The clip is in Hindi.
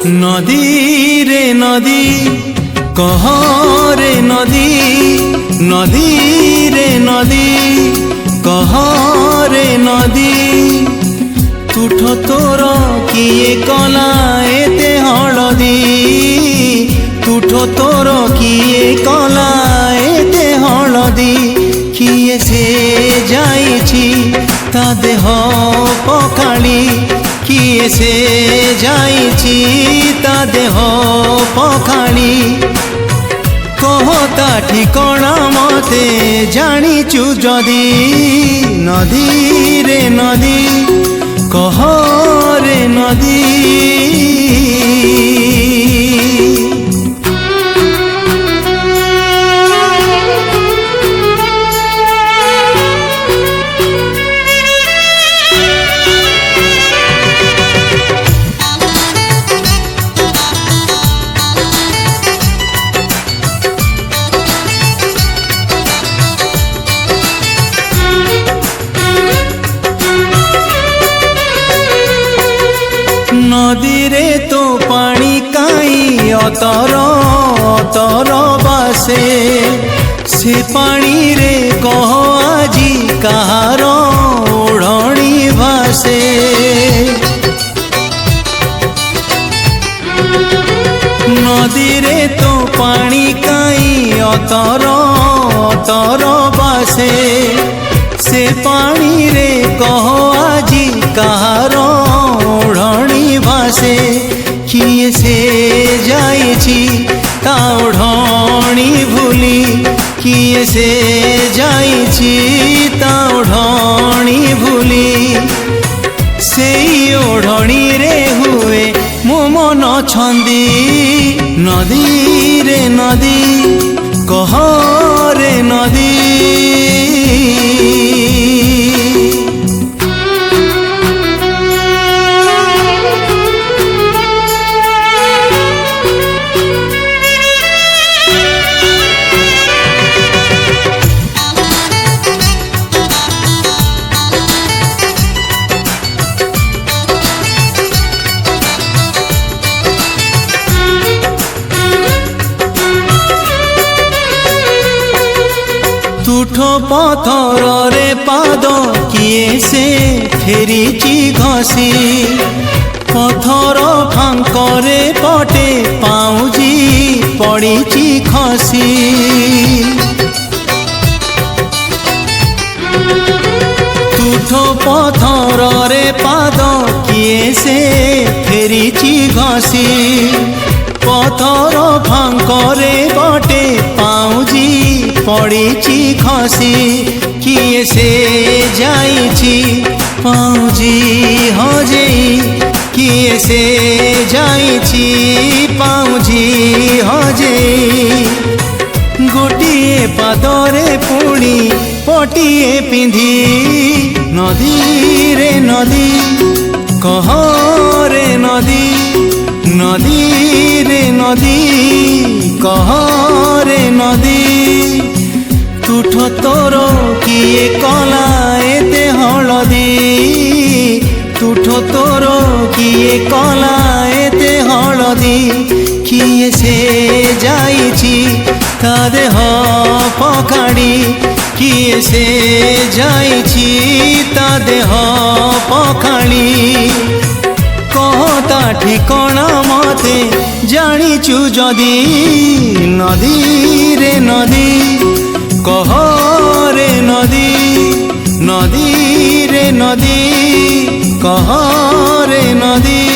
नदी रे नदी कह रे नदी नदी रे नदी कह रे नदी तुठ तोर किए कला एते हलदी तुठ तोर किए कला एते हलदी किए से जाइछि ता देह पखाली किए से जाइछि ता देह पखाली कहता ठिकणा मते जानिचु जदी नदी रे नदी कह रे नदी नदी रे तो पानी काई अतर अतर बासे से पानी रे कह आजी कहार ओढ़णी भासे नदी रे तो पानी काई अतर अतर बासे से पानी रे कह आजी कहार ओढ़णी भासे किए से जाइछि ता ओढ़णी भूली किए से जाइछि ता ओढ़णी भूली सेई ओढ़णी रे हुए मो मन छंदी नदी रे नदी कह रे नदी तुठ पथर रे पाद किए से फेरीची घसी पथर फांकरे पटे पाउजी पड़ीची खसी तुठ पथर रे पाद किए से फेरीची घसी पथर फांकरे पटे पाउजी पड़ीची खसी किए से जाइछि पाउजी हजेई किए से जाइछि पाउजी हजेई गोटिए पादरे पुणी पटिए पिंधी नदी रे नदी कह रे नदी नदी रे नदी कह रे नदी तुठ तोर किए कला एते हलदी तुठ तोर किए कला एते हलदी किए से जाइछि ता देह पखाड़ी किए से जाइछि ता देह पखाड़ी कहता ठिकणा मते जानिचु जदी नदी रे नदी कह रे नदी नदी रे नदी कह रे नदी।